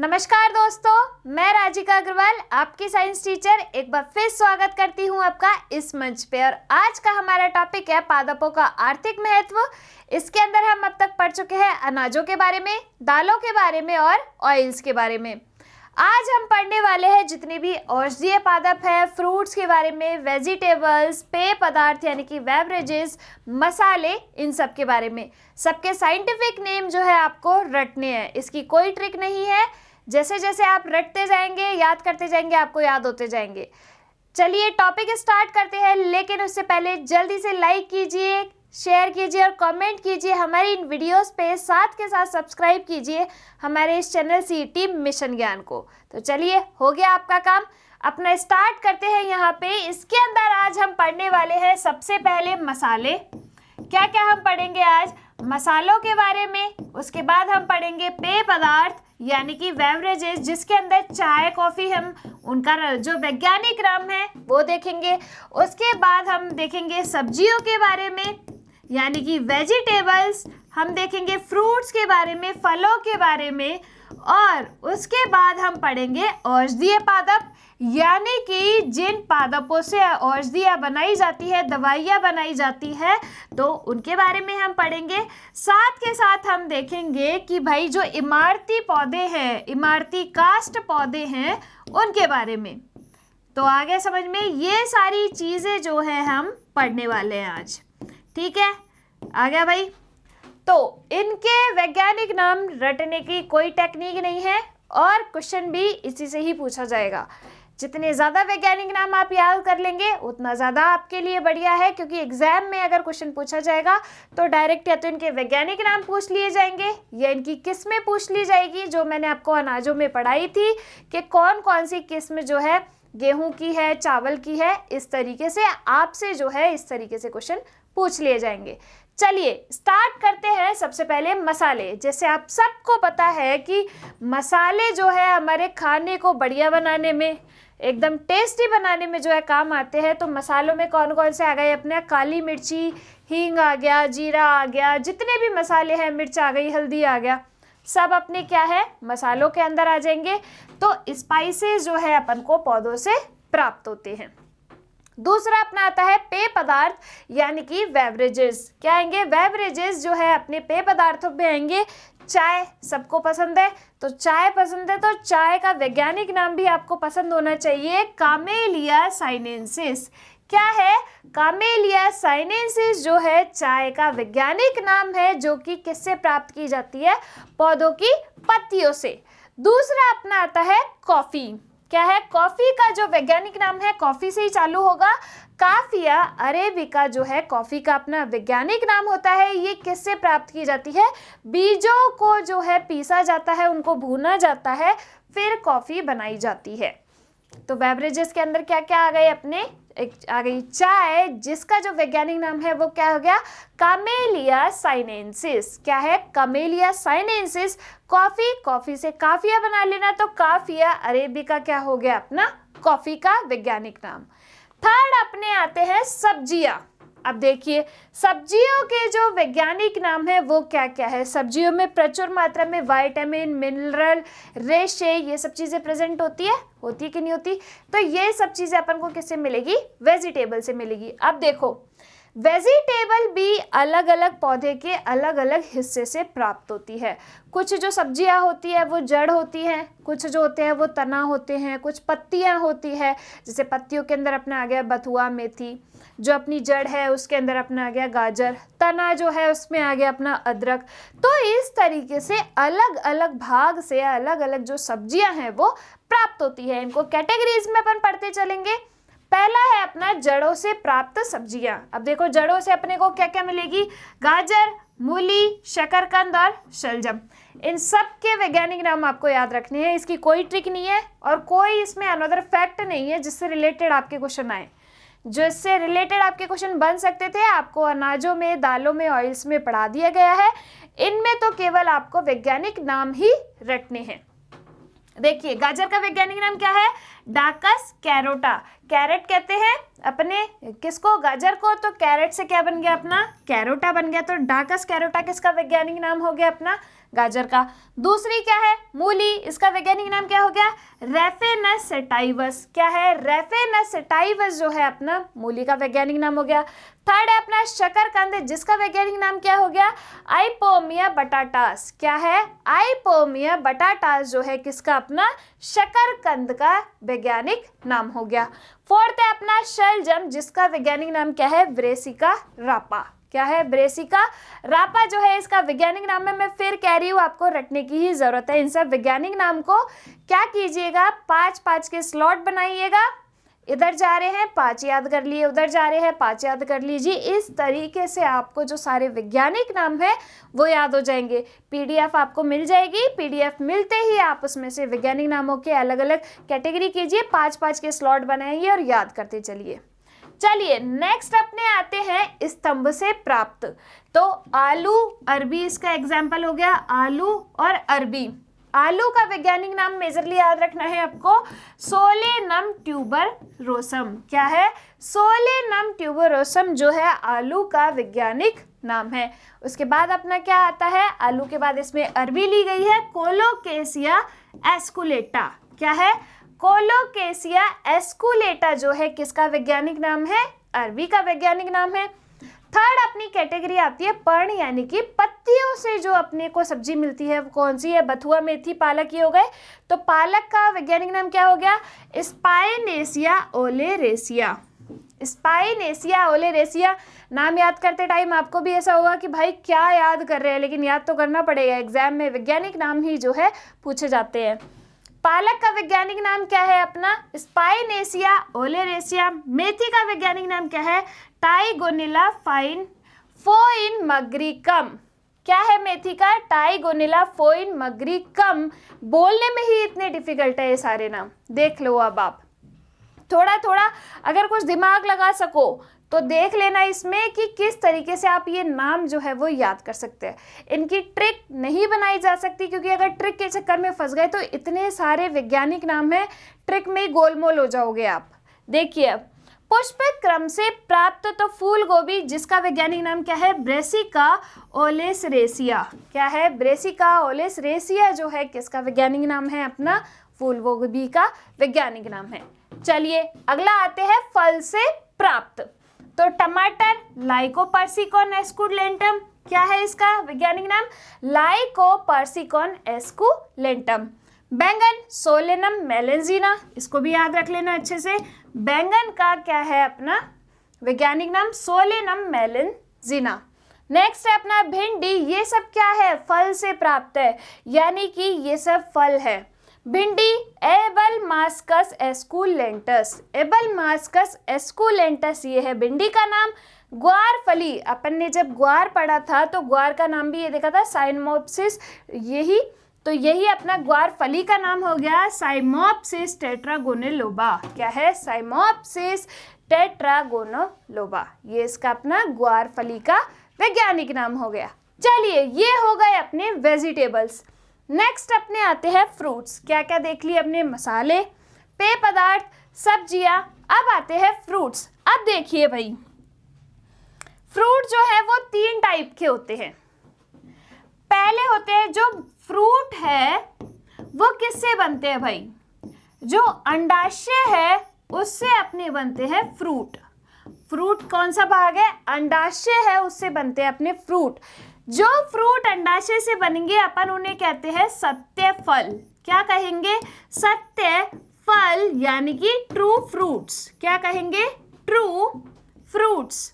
नमस्कार दोस्तों, मैं राजिका अग्रवाल आपकी साइंस टीचर एक बार फिर स्वागत करती हूं आपका इस मंच पे। और आज का हमारा टॉपिक है पादपों का आर्थिक महत्व। इसके अंदर हम अब तक पढ़ चुके हैं अनाजों के बारे में, दालों के बारे में और ऑयल्स के बारे में। आज हम पढ़ने वाले हैं जितने भी औषधीय पादप है, फ्रूट्स के बारे में, वेजिटेबल्स, पेय पदार्थ यानी कि बेवरेजेस, मसाले, इन सब के बारे में। सबके साइंटिफिक नेम जो है आपको रटने हैं, इसकी कोई ट्रिक नहीं है। जैसे जैसे आप रटते जाएंगे, याद करते जाएंगे, आपको याद होते जाएंगे। चलिए टॉपिक स्टार्ट करते हैं, लेकिन उससे पहले जल्दी से लाइक कीजिए, शेयर कीजिए और कमेंट कीजिए हमारी इन वीडियोस पे। साथ के साथ सब्सक्राइब कीजिए हमारे इस चैनल सीईटी मिशन ज्ञान को। तो चलिए, हो गया आपका काम, अपना स्टार्ट करते हैं यहाँ पे। इसके अंदर आज हम पढ़ने वाले हैं सबसे पहले मसाले। क्या क्या हम पढ़ेंगे आज? मसालों के बारे में। उसके बाद हम पढ़ेंगे पेय पदार्थ यानी कि बेवरेजेस, जिसके अंदर चाय, कॉफ़ी, हम उनका जो वैज्ञानिक नाम है वो देखेंगे। उसके बाद हम देखेंगे सब्जियों के बारे में यानी कि वेजिटेबल्स, हम देखेंगे फ्रूट्स के बारे में, फलों के बारे में। और उसके बाद हम पढ़ेंगे औषधीय पादप यानी कि जिन पादपों से औषधियाँ बनाई जाती है, दवाइयाँ बनाई जाती है, तो उनके बारे में हम पढ़ेंगे। साथ के साथ हम देखेंगे कि भाई जो इमारती पौधे हैं, इमारती काष्ठ पौधे हैं, उनके बारे में। तो आगे समझ में, ये सारी चीज़ें जो है हम पढ़ने वाले हैं आज। ठीक है, आ गया भाई। तो इनके वैज्ञानिक नाम रटने की कोई टेक्निक नहीं है और क्वेश्चन भी इसी से ही पूछा जाएगा। जितने ज़्यादा वैज्ञानिक नाम आप याद कर लेंगे उतना ज़्यादा आपके लिए बढ़िया है, क्योंकि एग्जाम में अगर क्वेश्चन पूछा जाएगा तो डायरेक्ट या तो इनके वैज्ञानिक नाम पूछ लिए जाएंगे या इनकी किस्में पूछ ली जाएगी, जो मैंने आपको अनाजों में पढ़ाई थी कि कौन कौन सी किस्म जो है गेहूं की है, चावल की है। इस तरीके से आपसे जो है इस तरीके से क्वेश्चन पूछ लिए जाएंगे। चलिए स्टार्ट करते हैं। सबसे पहले मसाले। जैसे आप सबको पता है कि मसाले जो है हमारे खाने को बढ़िया बनाने में, एकदम टेस्टी बनाने में जो है काम आते हैं। तो मसालों में कौन कौन से आ गए अपने? काली मिर्ची, हींग आ गया, जीरा आ गया, जितने भी मसाले हैं, मिर्च आ गई, हल्दी आ गया, सब अपने क्या है मसालों के अंदर आ जाएंगे। तो स्पाइसेस जो है अपन को पौधों से प्राप्त होते हैं। दूसरा अपना आता है पेय पदार्थ यानी कि बेवरेजेस। क्या आएंगे? बेवरेजेस जो है अपने पेय पदार्थों पे आएंगे। चाय सबको पसंद है, तो चाय पसंद है तो चाय का वैज्ञानिक नाम भी आपको पसंद होना चाहिए, कामेलिया साइनेंसिस। क्या है? कामेलिया साइनेंसिस जो है चाय का वैज्ञानिक नाम है, जो कि किससे प्राप्त की जाती है? पौधों की पत्तियों से। दूसरा अपना आता है कॉफी। क्या है? कॉफी का जो वैज्ञानिक नाम है कॉफी से ही चालू होगा। काफिया अरेबिका जो है कॉफी का अपना वैज्ञानिक नाम होता है। ये किससे प्राप्त की जाती है? बीजों को जो है पीसा जाता है, उनको भूना जाता है, फिर कॉफी बनाई जाती है। तो बेवरेजेस के अंदर क्या क्या आ गए अपने? एक आ गई चाय, जिसका जो वैज्ञानिक नाम है वो क्या हो गया? कामेलिया साइनेंसिस। क्या है? कामेलिया साइनेंसिस। कॉफी, कॉफी से काफिया बना लेना, तो काफिया अरेबिका क्या हो गया अपना? कॉफी का वैज्ञानिक नाम। थर्ड अपने आते हैं सब्जियां। अब देखिए सब्जियों के जो वैज्ञानिक नाम है वो क्या क्या है? सब्जियों में प्रचुर मात्रा में विटामिन, मिनरल, रेशे, ये सब चीज़ें प्रेजेंट होती है कि नहीं होती? तो ये सब चीज़ें अपन को किससे मिलेगी? वेजिटेबल से मिलेगी। अब देखो वेजिटेबल भी अलग अलग पौधे के अलग अलग हिस्से से प्राप्त होती है। कुछ जो सब्जियां होती है वो जड़ होती हैं, कुछ जो होते हैं वो तना होते हैं, कुछ पत्तियां होती है। जैसे पत्तियों के अंदर अपना आ गया बथुआ, मेथी। जो अपनी जड़ है उसके अंदर अपना आ गया गाजर। तना जो है उसमें आ गया अपना अदरक। तो इस तरीके से अलग अलग भाग से अलग अलग जो सब्जियां हैं वो प्राप्त होती है। इनको कैटेगरीज में अपन पढ़ते चलेंगे। पहला है अपना जड़ों से प्राप्त सब्जियां। अब देखो जड़ों से अपने को क्या क्या मिलेगी? गाजर, मूली, शकरकंद और शलजम। इन सब के वैज्ञानिक नाम आपको याद रखने हैं। इसकी कोई ट्रिक नहीं है और कोई इसमें अनदर फैक्ट नहीं है जिससे रिलेटेड आपके क्वेश्चन आए। जो इससे रिलेटेड आपके क्वेश्चन बन सकते थे आपको अनाजों में, दालों में, ऑयल्स में पढ़ा दिया गया है। इनमें तो केवल आपको वैज्ञानिक नाम ही रटने हैं। देखिए गाजर का वैज्ञानिक नाम क्या है? डाकस कैरोटा। कैरेट कहते हैं अपने किसको, गाजर को, तो कैरेट से क्या बन गया अपना, कैरोटा बन गया। तो डाकस कैरोटा किसका वैज्ञानिक नाम हो गया अपना, गाजर का। दूसरी क्या है, मूली, इसका वैज्ञानिक नाम क्या हो गया, रेफेनस सेटाइवस। क्या है, रेफेनस सेटाइवस जो है अपना मूली का वैज्ञानिक नाम हो गया। थर्ड है अपना शकरकंद, जिसका वैज्ञानिक नाम क्या हो गया, आइपोमिया बटाटास। क्या है, आइपोमिया बटाटास जो है किसका अपना, शकरकंद का वैज्ञानिक नाम हो गया। फोर्थ है अपना शलजम, जिसका वैज्ञानिक नाम क्या है, ब्रेसिका रापा। क्या है, ब्रेसिका रापा जो है इसका वैज्ञानिक नाम है। मैं फिर कह रही हूँ आपको रटने की ही जरूरत है। इन सब वैज्ञानिक नाम को क्या कीजिएगा, 5-5 के स्लॉट बनाइएगा। इधर जा रहे हैं 5 याद कर लिए, उधर जा रहे हैं 5 याद कर लीजिए। इस तरीके से आपको जो सारे वैज्ञानिक नाम है वो याद हो जाएंगे। पीडीएफ आपको मिल जाएगी, पीडीएफ मिलते ही आप उसमें से वैज्ञानिक नामों के अलग अलग कैटेगरी कीजिए, 5-5 के स्लॉट बनाइए और याद करते चलिए। चलिए नेक्स्ट अपने आते हैं स्तंभ से प्राप्त। तो आलू, अरबी इसका एग्जाम्पल हो गया, आलू और अरबी। आलू का वैज्ञानिक नाम मेजरली याद रखना है आपको, सोलेनम ट्यूबरोसम। क्या है, सोलेनम ट्यूबरोसम जो है आलू का वैज्ञानिक नाम है। उसके बाद अपना क्या आता है, आलू के बाद इसमें अरबी ली गई है, कोलोकेसिया एस्कुलेटा। क्या है, कोलोकेसिया एस्कुलेटा जो है किसका वैज्ञानिक नाम है, अरबी का वैज्ञानिक नाम है। थर्ड अपनी कैटेगरी आती है पर्ण, यानी कि पत्तियों से जो अपने को सब्जी मिलती है वो कौन सी है, बथुआ, मेथी, पालक, ये हो गए। तो पालक का वैज्ञानिक नाम क्या हो गया, स्पाइनेसिया ओलेरेसिया। स्पाइनेसिया ओलेरेसिया। नाम याद करते टाइम आपको भी ऐसा होगा कि भाई क्या याद कर रहे हैं, लेकिन याद तो करना पड़ेगा, एग्जाम में वैज्ञानिक नाम ही जो है पूछे जाते हैं। पालक का वैज्ञानिक नाम क्या है अपना, स्पाइनेसिया ओलेरेसिया। मेथी का वैज्ञानिक नाम क्या है, टाइगोनिला फोइन मग्रिकम। क्या है मेथी का, टाइगोनिला फोइन मग्रिकम। बोलने में ही इतने डिफिकल्ट है ये सारे नाम, देख लो अब आप थोड़ा थोड़ा अगर कुछ दिमाग लगा सको तो देख लेना इसमें कि किस तरीके से आप ये नाम जो है वो याद कर सकते हैं। इनकी ट्रिक नहीं बनाई जा सकती, क्योंकि अगर ट्रिक के चक्कर में फंस गए तो इतने सारे वैज्ञानिक नाम है, ट्रिक में ही गोलमोल हो जाओगे आप। देखिए अब पुष्प क्रम से प्राप्त, तो फूल गोभी जिसका वैज्ञानिक नाम क्या है, ब्रेसिका ओलेसरेसिया। क्या है, ब्रेसिका ओलेसरेसिया जो है किसका वैज्ञानिक नाम है अपना, फूल गोभी का वैज्ञानिक नाम है। चलिए अगला आते हैं फल से प्राप्त। तो टमाटर, लाइकोपर्सिकॉन एस्कुलेंटम। क्या है इसका वैज्ञानिक नाम, लाइकोपर्सिकॉन एस्कुलेंटम। बैंगन, सोलेनम मेलेंजिना, इसको भी याद रख लेना अच्छे से। बैंगन का क्या है अपना वैज्ञानिक नाम, सोलेनम मेलेंजिना। नेक्स्ट है अपना भिंडी। ये सब क्या है, फल से प्राप्त है, यानी कि ये सब फल है। भिंडी, एबलमास्कस एस्कुलेंटस। एबलमास्कस एस्कुलेंटस ये है भिंडी का नाम। ग्वार फली, अपन ने जब ग्वार पढ़ा था तो ग्वार का नाम भी ये देखा था, साइमोप्सिस, यही तो यही अपना ग्वार फली का नाम हो गया, साइमोप्सिस टेट्रागोनेलोबा। क्या है, साइमोप्सिस टेट्रागोनेलोबा, ये इसका अपना ग्वार फली का वैज्ञानिक नाम हो गया। चलिए ये हो गए अपने वेजिटेबल्स। नेक्स्ट अपने आते हैं फ्रूट्स। क्या क्या देख लिए अपने, मसाले, पेय पदार्थ, सब्जियां। अब आते हैं फ्रूट्स। अब देखिए भाई, फ्रूट जो है वो 3 टाइप के होते हैं। पहले होते हैं जो फ्रूट है वो किससे बनते हैं भाई, जो अंडाशय है उससे अपने बनते हैं फ्रूट। फ्रूट कौन सा भाग है, अंडाशय है, उससे बनते हैं अपने फ्रूट। जो फ्रूट अंडाशय से बनेंगे अपन उन्हें कहते हैं सत्य फल। क्या कहेंगे, सत्य फल, यानी कि ट्रू फ्रूट्स। क्या कहेंगे, ट्रू फ्रूट्स।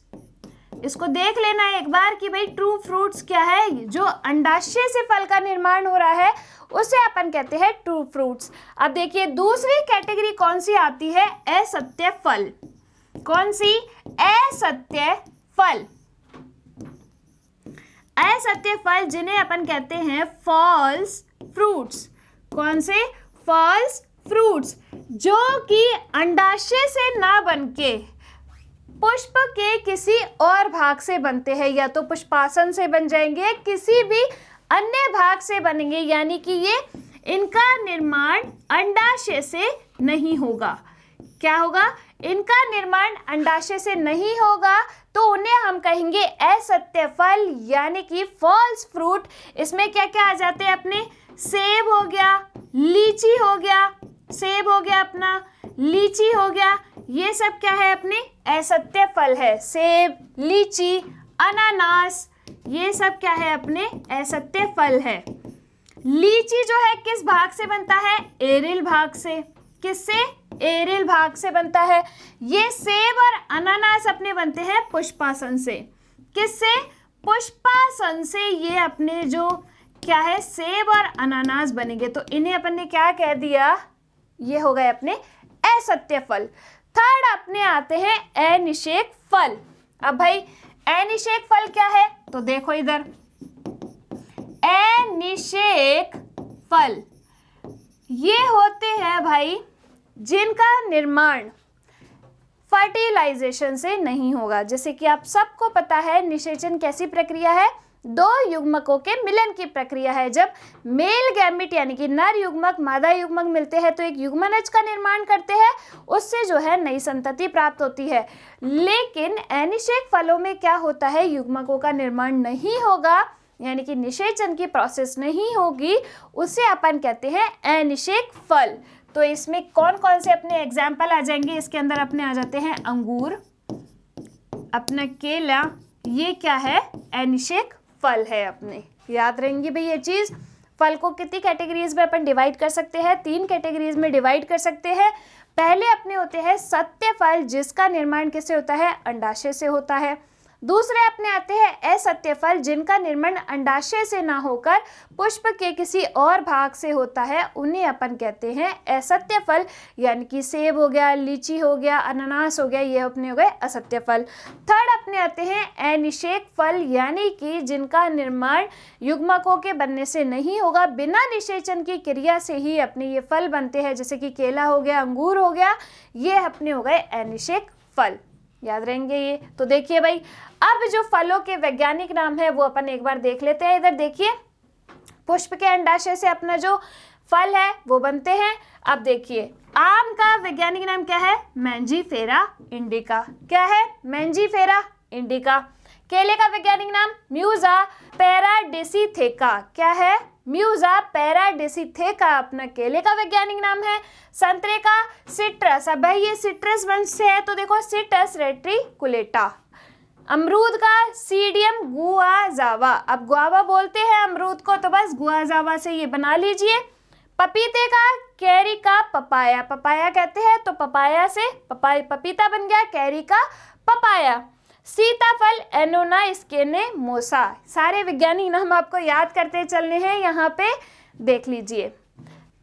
इसको देख लेना एक बार कि भाई ट्रू फ्रूट्स क्या है, जो अंडाशय से फल का निर्माण हो रहा है उसे अपन कहते हैं ट्रू फ्रूट्स। अब देखिए दूसरी कैटेगरी कौन सी आती है, असत्य फल। कौन सी, असत्य फल। असत्य फल जिन्हें अपन कहते हैं फॉल्स फ्रूट्स। कौन से, फॉल्स फ्रूट्स, जो कि अंडाशय से ना बनके पुष्प के किसी और भाग से बनते हैं, या तो पुष्पासन से बन जाएंगे, किसी भी अन्य भाग से बनेंगे, यानी कि ये इनका निर्माण अंडाशय से नहीं होगा। क्या होगा, इनका निर्माण अंडाशय से नहीं होगा तो उन्हें हम कहेंगे असत्य फल यानी कि फॉल्स फ्रूट। इसमें क्या क्या आ जाते हैं अपने, सेब हो गया, लीची हो गया, सेब हो गया अपना, लीची हो गया, ये सब क्या है अपने असत्य फल है। सेब, लीची, अनानास, ये सब क्या है अपने असत्य फल है। लीची जो है किस भाग से बनता है, एरिल भाग से। किससे, एरिल भाग से बनता है। ये सेब और अनानास अपने बनते हैं पुष्पासन से। किससे, पुष्पासन से ये अपने जो क्या है सेब और अनानास बनेंगे। तो इन्हें अपन ने क्या कह दिया, ये हो गए अपने असत्य फल। थर्ड अपने आते हैं अनिषेक फल। अब भाई अनिषेक फल क्या है, तो देखो इधर अनिषेक फल ये होते हैं भाई जिनका निर्माण फर्टिलाइजेशन से नहीं होगा। जैसे कि आप सबको पता है निषेचन कैसी प्रक्रिया है, दो युग्मकों के मिलन की प्रक्रिया है। जब मेल गैमेट यानी कि नर युग्मक मादा युग्मक मिलते हैं तो एक युग्मनज का निर्माण करते हैं, उससे जो है नई संतति प्राप्त होती है। लेकिन अनिषेक फलों में क्या होता है, युग्मकों का निर्माण नहीं होगा यानी कि निषेचन की प्रोसेस नहीं होगी, उसे अपन कहते हैं अनिषेक फल। तो इसमें कौन कौन से अपने एग्जाम्पल आ जाएंगे, इसके अंदर अपने आ जाते हैं अंगूर, अपना केला, ये क्या है अनिषेक फल है। अपने याद रहेंगी भाई ये चीज। फल को कितनी कैटेगरीज में अपन डिवाइड कर सकते हैं, 3 कैटेगरीज में डिवाइड कर सकते हैं। पहले अपने होते हैं सत्य फल जिसका निर्माण किससे होता है, अंडाशय से होता है। दूसरे अपने आते हैं असत्य फल जिनका निर्माण अंडाशय से ना होकर पुष्प के किसी और भाग से होता है, उन्हें अपन कहते हैं असत्य फल यानी कि सेब हो गया, लीची हो गया, अनानास हो गया, ये अपने हो गए असत्य फल। थर्ड अपने आते हैं अनिषेक फल यानी कि जिनका निर्माण युग्मकों के बनने से नहीं होगा, बिना निषेचन की क्रिया से ही अपने ये फल बनते हैं। जैसे कि केला हो गया, अंगूर हो गया, ये अपने हो गए अनिषेक फल। याद रहेंगे ये। तो देखिए भाई अब जो फलों के वैज्ञानिक नाम है वो अपन एक बार देख लेते हैं। इधर देखिए पुष्प के अंडाशय से अपना जो फल है वो बनते हैं। अब देखिए आम का वैज्ञानिक नाम क्या है, मैंजीफेरा इंडिका। क्या है, मैंजीफेरा इंडिका। केले का वैज्ञानिक नाम म्यूजा पैराडिसिथेका। क्या है, म्यूजा पैराडिसिथेका अपना केले का वैज्ञानिक नाम है। संतरे का सिट्रस, अब भाई ये सिट्रस वंश से है तो देखो सिट्रस रेट्रिकुलेटा। अमरूद का सीडियम गुआजावा, अब गुआवा बोलते हैं अमरूद को तो बस गुआजावा से ये बना लीजिए। पपीते का कैरी का पपाया, पपाया कहते हैं तो पपाया से पपीता बन गया, कैरी का पपाया। सीताफल एनोना स्केने मोसा। सारे वैज्ञानिक नाम आपको याद करते चलने हैं, यहाँ पे देख लीजिए।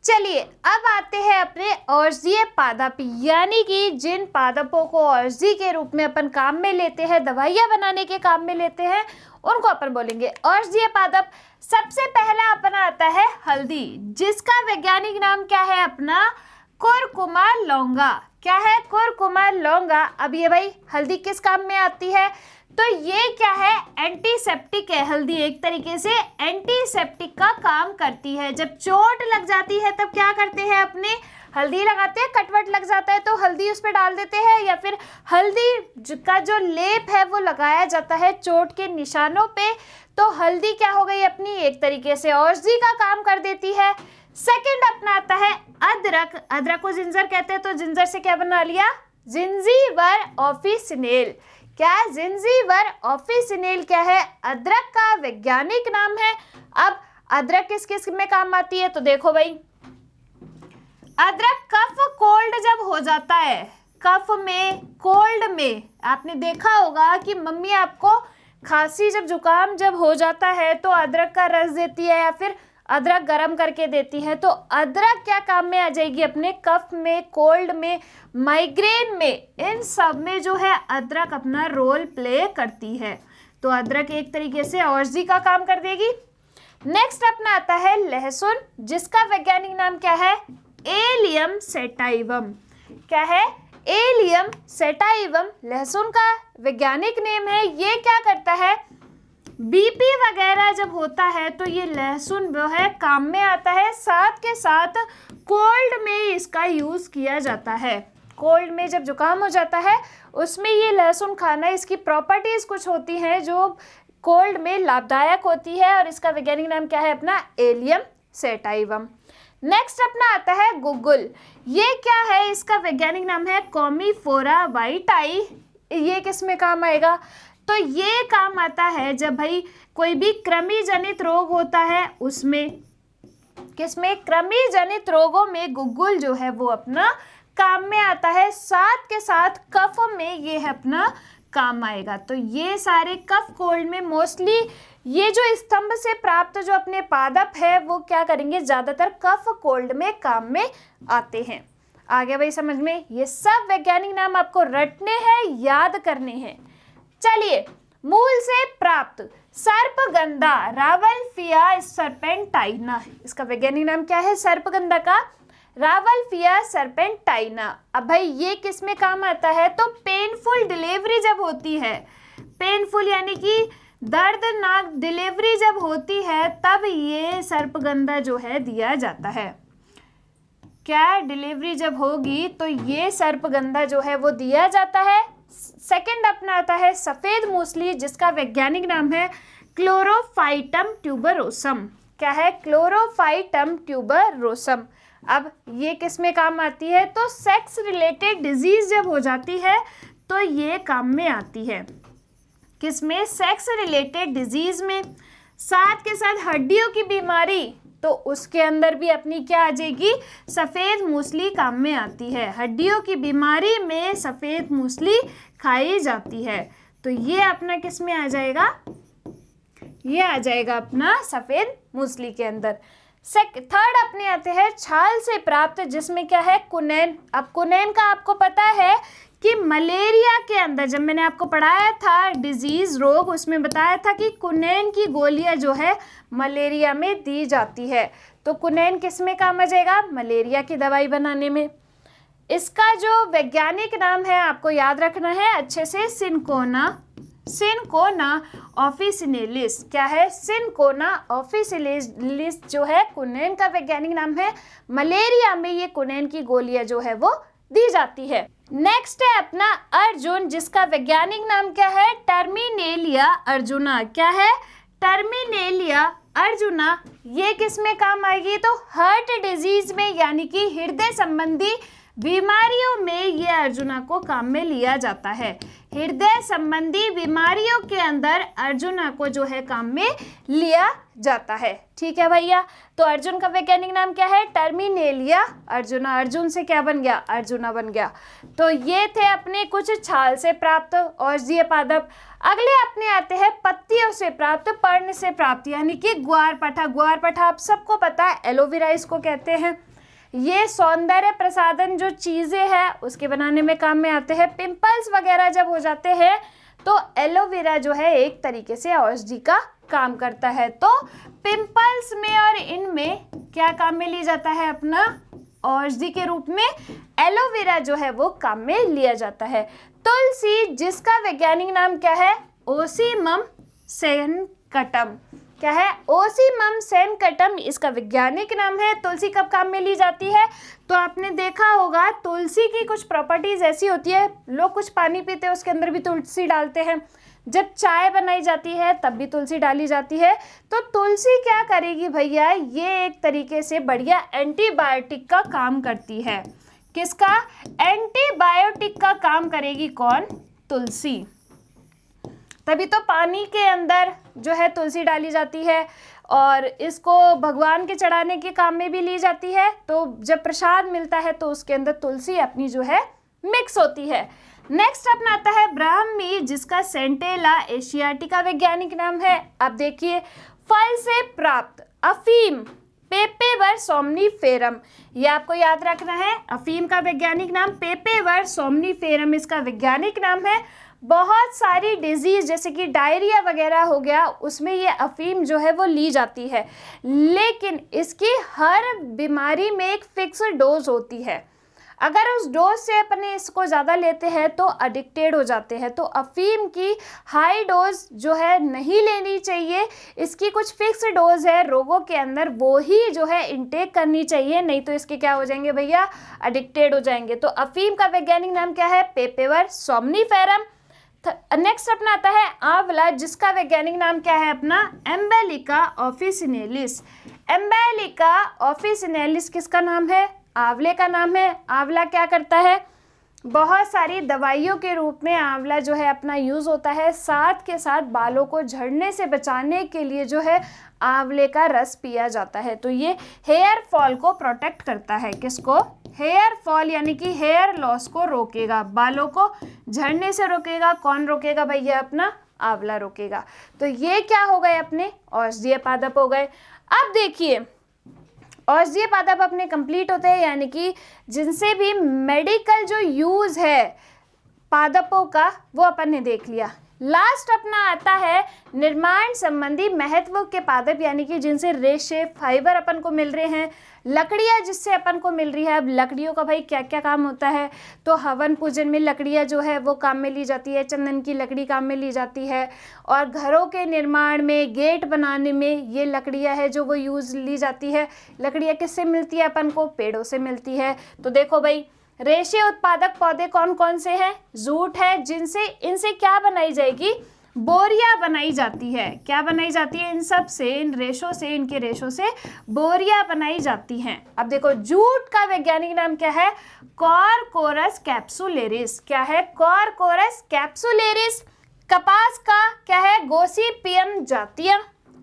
चलिए अब आते हैं अपने औषधीय पादप यानी कि जिन पादपों को औषधि के रूप में अपन काम में लेते हैं, दवाइयाँ बनाने के काम में लेते हैं, उनको अपन बोलेंगे औषधीय पादप। सबसे पहला अपना आता है हल्दी जिसका वैज्ञानिक नाम क्या है अपना, कुरकुमा लौंगा। क्या है, कुरकुमा लौंगा। अब ये भाई हल्दी किस काम में आती है, तो ये क्या है एंटीसेप्टिक है। हल्दी एक तरीके से एंटीसेप्टिक का काम करती है। जब चोट लग जाती है तब क्या करते हैं अपने, हल्दी लगाते हैं, कटवट लग जाता है तो हल्दी उस पर डाल देते हैं, या फिर हल्दी का जो लेप है वो लगाया जाता है चोट के निशानों पे। तो हल्दी क्या हो गई अपनी, एक तरीके से औषधि का काम कर देती है। सेकंड अपना आता है अदरक। अदरक को जिंजर कहते हैं तो जिंजर से क्या बना लिया, जिंजीवर ऑफिसिनेल। क्या है, जिंजीवर ऑफिसिनेल क्या है, अदरक का वैज्ञानिक नाम है। अब अदरक किस किस में काम आती है, तो देखो भाई अदरक कफ कोल्ड जब हो जाता है, कफ में कोल्ड में आपने देखा होगा कि मम्मी आपको खांसी जब जुकाम जब हो जाता है तो अदरक का रस देती है या फिर अदरक गरम करके देती है। तो अदरक क्या काम में आ जाएगी अपने, कफ में, कोल्ड में, माइग्रेन में, इन सब में जो है अदरक अपना रोल प्ले करती है। तो अदरक एक तरीके से औषधि का काम कर देगी। नेक्स्ट अपना आता है लहसुन जिसका वैज्ञानिक नाम क्या है, एलियम सेटाइवम। क्या है, एलियम सेटाइवम लहसुन का वैज्ञानिक नेम है। ये क्या करता है, बीपी वगैरह जब होता है तो ये लहसुन जो है काम में आता है। साथ के साथ कोल्ड में इसका यूज किया जाता है। कोल्ड में जब जुकाम हो जाता है उसमें ये लहसुन खाना, इसकी प्रॉपर्टीज़ कुछ होती हैं जो कोल्ड में लाभदायक होती है, और इसका वैज्ञानिक नाम क्या है अपना, एलियम सैटाइवम। नेक्स्ट अपना आता है गुगुल। ये क्या है, इसका वैज्ञानिक नाम है कॉमीफोरा वाइटाई। ये किस में काम आएगा, तो ये काम आता है जब भाई कोई भी कृमि जनित रोग होता है उसमें, किसमें, कृमि जनित रोगों में गुगुल जो है वो अपना काम में आता है। साथ के साथ कफ में ये है अपना काम आएगा। तो ये सारे कफ कोल्ड में मोस्टली ये जो स्तंभ से प्राप्त जो अपने पादप है वो क्या करेंगे, ज़्यादातर कफ कोल्ड में काम में आते हैं। आगे भाई समझ में, ये सब वैज्ञानिक नाम आपको रटने हैं, याद करने हैं। चलिए, मूल से प्राप्त सर्पगंधा, रावल्फिया सर्पेंटाइना, इसका वैज्ञानिक नाम क्या है सर्पगंधा का, रावल्फिया सर्पेंटाइना। अब भाई ये किस में काम आता है, तो पेनफुल डिलीवरी जब होती है, पेनफुल यानी कि दर्दनाक डिलीवरी जब होती है तब ये सर्पगंधा जो है दिया जाता है। क्या डिलीवरी जब होगी तो ये सर्पगंधा जो है वो दिया जाता है। सेकंड अपना आता है सफ़ेद मूसली, जिसका वैज्ञानिक नाम है क्लोरोफाइटम ट्यूबरोसम। क्या है, क्लोरोफाइटम ट्यूबरोसम। अब ये किस में काम आती है, तो सेक्स रिलेटेड डिजीज जब हो जाती है तो ये काम में आती है। किसमें, सेक्स रिलेटेड डिजीज में। साथ के साथ हड्डियों की बीमारी, तो उसके अंदर भी अपनी क्या आ जाएगी, सफ़ेद मूसली काम में आती है। हड्डियों की बीमारी में सफ़ेद मूसली खाई जाती है। तो ये अपना किस में आ जाएगा, ये आ जाएगा अपना सफ़ेद मूसली के अंदर। थर्ड अपने आते हैं छाल से प्राप्त, जिसमें क्या है, कुनैन। अब कुनैन का आपको पता है कि मलेरिया के अंदर जब मैंने आपको पढ़ाया था डिजीज रोग, उसमें बताया था कि कुनैन की गोलियां जो है मलेरिया में दी जाती है। तो कुनैन किस में काम आ जाएगा, मलेरिया की दवाई बनाने में। इसका जो वैज्ञानिक नाम है आपको याद रखना है अच्छे से, सिनकोना, सिनकोना ऑफिसिनेलिस। क्या है, सिनकोना ऑफिसिनेलिस जो है कुनैन का वैज्ञानिक नाम है। मलेरिया में ये कुनैन की गोलियां जो है वो दी जाती है। नेक्स्ट है अपना अर्जुन, जिसका वैज्ञानिक नाम क्या है, टर्मिनेलिया अर्जुना। क्या है, टर्मिनेलिया अर्जुना। ये किस में काम आएगी, तो हार्ट डिजीज में, यानी कि हृदय संबंधी बीमारियों में ये अर्जुना को काम में लिया जाता है। हृदय संबंधी बीमारियों के अंदर अर्जुना को जो है काम में लिया जाता है। ठीक है भैया, तो अर्जुन का वैज्ञानिक नाम क्या है, टर्मिनेलिया अर्जुना। अर्जुन से क्या बन गया, अर्जुना बन गया। तो ये थे अपने कुछ छाल से प्राप्त औषधीय पादप। अगले अपने आते हैं पत्तियों से प्राप्त, पर्ण से प्राप्त, यानी कि ग्वारपाठा। ग्वारपाठा आप सबको पता है, एलोवेरा इसको कहते हैं। ये सौंदर्य प्रसाधन जो चीज़ें हैं उसके बनाने में काम में आते हैं। पिंपल्स वगैरह जब हो जाते हैं तो एलोवेरा जो है एक तरीके से औषधि का काम करता है। तो पिंपल्स में और इनमें क्या काम में लिया जाता है, अपना औषधि के रूप में एलोवेरा जो है वो काम में लिया जाता है। तुलसी, जिसका वैज्ञानिक नाम क्या है, ओसीमम सेनकटम। क्या है, ओसीमम सेनकटम इसका वैज्ञानिक नाम है। तुलसी कब काम में ली जाती है, तो आपने देखा होगा तुलसी की कुछ प्रॉपर्टीज ऐसी होती है, लोग कुछ पानी पीते हैं उसके अंदर भी तुलसी डालते हैं, जब चाय बनाई जाती है तब भी तुलसी डाली जाती है। तो तुलसी क्या करेगी भैया, ये एक तरीके से बढ़िया एंटीबायोटिक का काम करती है। किसका, एंटीबायोटिक का काम करेगी कौन, तुलसी। तभी तो पानी के अंदर जो है तुलसी डाली जाती है, और इसको भगवान के चढ़ाने के काम में भी ली जाती है। तो जब प्रसाद मिलता है तो उसके अंदर तुलसी अपनी जो है मिक्स होती है। नेक्स्ट अपना आता है ब्राह्मी, जिसका सेंटेला एशियाटिका वैज्ञानिक नाम है। अब देखिए, फल से प्राप्त अफीम, पेपेवर सोमनीफेरम, ये आपको याद रखना है। अफीम का वैज्ञानिक नाम पेपेवर सोमनीफेरम इसका वैज्ञानिक नाम है। बहुत सारी डिजीज जैसे कि डायरिया वगैरह हो गया, उसमें ये अफीम जो है वो ली जाती है, लेकिन इसकी हर बीमारी में एक फिक्स डोज होती है। अगर उस डोज से अपने इसको ज़्यादा लेते हैं तो एडिक्टेड हो जाते हैं। तो अफीम की हाई डोज जो है नहीं लेनी चाहिए, इसकी कुछ फिक्स डोज है रोगों के अंदर, वो ही जो है इनटेक करनी चाहिए, नहीं तो इसके क्या हो जाएंगे भैया, एडिक्टेड हो जाएंगे। तो अफीम का वैज्ञानिक नाम क्या है, पेपेवर सोमनीफेरम। नेक्स्ट अपना आता है आंवला, जिसका वैज्ञानिक नाम क्या है अपना, एम्बेलिका ऑफिसिनेलिस। एम्बेलिका ऑफिसिनेलिस किसका नाम है, आंवले का नाम है। आंवला क्या करता है, बहुत सारी दवाइयों के रूप में आंवला जो है अपना यूज़ होता है, साथ के साथ बालों को झड़ने से बचाने के लिए जो है आंवले का रस पिया जाता है। तो ये हेयर फॉल को प्रोटेक्ट करता है, किसको, हेयर फॉल यानी कि हेयर लॉस को रोकेगा, बालों को झड़ने से रोकेगा। कौन रोकेगा भैया, अपना आंवला रोकेगा। तो ये क्या हो गए, अपने औषधीय पादप हो गए। अब देखिए औषधीय पादप अपने कंप्लीट होते हैं, यानी कि जिनसे भी मेडिकल जो यूज़ है पादपों का वो अपन ने देख लिया। लास्ट अपना आता है निर्माण संबंधी महत्व के पादप, यानी कि जिनसे रेशे फाइबर अपन को मिल रहे हैं, लकड़ियाँ जिससे अपन को मिल रही है। अब लकड़ियों का भाई क्या क्या काम होता है, तो हवन पूजन में लकड़ियाँ जो है वो काम में ली जाती है, चंदन की लकड़ी काम में ली जाती है, और घरों के निर्माण में, गेट बनाने में ये लकड़ियाँ है जो वो यूज़ ली जाती है। लकड़ियाँ किससे मिलती है अपन को, पेड़ों से मिलती है। तो देखो भाई रेशे उत्पादक पौधे कौन कौन से हैं, जूट है, जिनसे इनसे क्या बनाई जाएगी, बोरियां बनाई जाती है। क्या बनाई जाती है, इन सब से, इन रेशों से, इनके रेशों से बोरियां बनाई जाती हैं। अब देखो जूट का वैज्ञानिक नाम क्या है, कॉरकोरस कैप्सुलेरिस। क्या है, कॉरकोरस कैप्सुलेरिस। कपास का क्या है, गोसिपियम जातिया।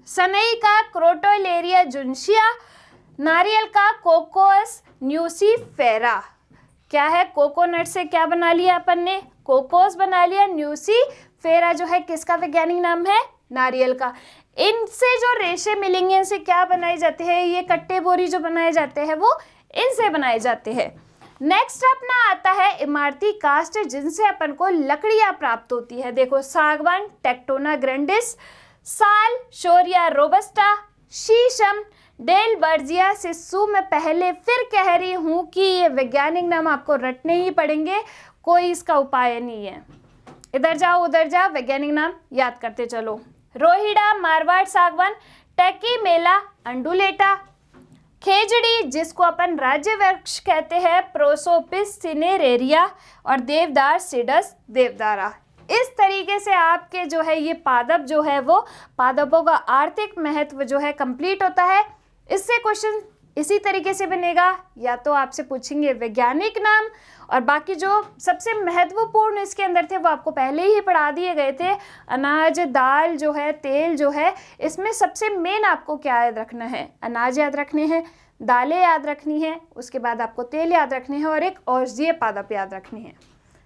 सनई का क्रोटोलेरिया जुन्शिया। नारियल का कोकोस न्यूसीफेरा। क्या है, कोकोनट से क्या बना लिया अपन ने, कोकोस बना लिया। न्यूसीफेरा जो है किसका वैज्ञानिक नाम है, नारियल का। इनसे जो रेशे मिलेंगे इनसे क्या बनाई जाती है, ये कट्टे बोरी जो बनाए जाते हैं वो इनसे बनाए जाते हैं। नेक्स्ट अपना आता है इमारती कास्ट, जिनसे अपन को लकड़ियां प्राप्त होती है। देखो सागवान टेक्टोना ग्रैंडिस, साल शोरिया रोबस्टा, शीशम डेलबर्जिया सिस्सू। मैं पहले फिर कह रही हूँ कि ये वैज्ञानिक नाम आपको रटने ही पड़ेंगे, कोई इसका उपाय नहीं है। इधर जाओ उधर जाओ, वैज्ञानिक नाम याद करते चलो। रोहिड़ा मारवाड़ सागवान, टेकीमेला अंडुलेटा, खेजड़ी जिसको अपन राज्य वृक्ष कहते हैं, प्रोसोपिस सिनेरेरिया, और देवदार सिडस देवदारा। इस तरीके से आपके जो है ये पादप जो है वो पादपों का आर्थिक महत्व जो है कंप्लीट होता है। इससे क्वेश्चन इसी तरीके से बनेगा, या तो आपसे पूछेंगे वैज्ञानिक नाम, और बाकी जो सबसे महत्वपूर्ण इसके अंदर थे वो आपको पहले ही पढ़ा दिए गए थे। अनाज, दाल जो है, तेल जो है, इसमें सबसे मेन आपको क्या याद रखना है, अनाज याद रखने हैं, दालें याद रखनी है, उसके बाद आपको तेल याद रखने हैं, और एक औषधीय पादप याद रखने हैं।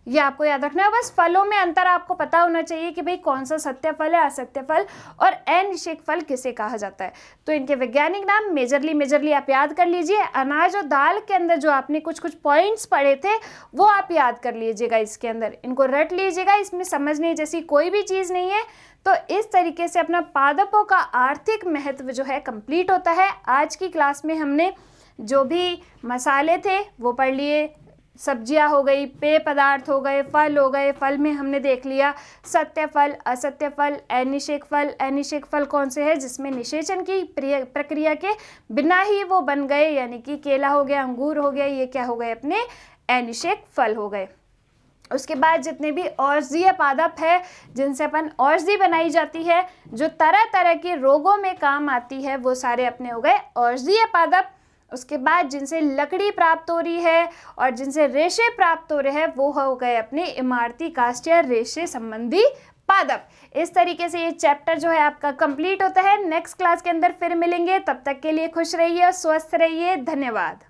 ये आपको याद रखना है। बस फलों में अंतर आपको पता होना चाहिए कि भाई कौन सा सत्य फल है, असत्य फल, और अनिषेक फल किसे कहा जाता है। तो इनके वैज्ञानिक नाम मेजरली आप याद कर लीजिए। अनाज और दाल के अंदर जो आपने कुछ पॉइंट्स पढ़े थे वो आप याद कर लीजिएगा, इसके अंदर इनको रट लीजिएगा, इसमें समझने जैसी कोई भी चीज़ नहीं है। तो इस तरीके से अपना पादपों का आर्थिक महत्व जो है कंप्लीट होता है। आज की क्लास में हमने जो भी मसाले थे वो पढ़ लिए, सब्जियां हो गई, पेय पदार्थ हो गए, फल हो गए। फल में हमने देख लिया सत्य फल, असत्य फल, अनिषेक फल। अनिषेक फल कौन से हैं, जिसमें निषेचन की प्रक्रिया के बिना ही वो बन गए, यानी कि केला हो गया, अंगूर हो गया, ये क्या हो गए, अपने अनिषेक फल हो गए। उसके बाद जितने भी औषधीय पादप है जिनसे अपन औषधि बनाई जाती है, जो तरह तरह के रोगों में काम आती है, वो सारे अपने हो गए औषधीय पादप। उसके बाद जिनसे लकड़ी प्राप्त हो रही है और जिनसे रेशे प्राप्त हो रहे हैं वो हो गए अपने इमारती काष्ठ या रेशे संबंधी पादप। इस तरीके से ये चैप्टर जो है आपका कंप्लीट होता है। नेक्स्ट क्लास के अंदर फिर मिलेंगे, तब तक के लिए खुश रहिए और स्वस्थ रहिए। धन्यवाद।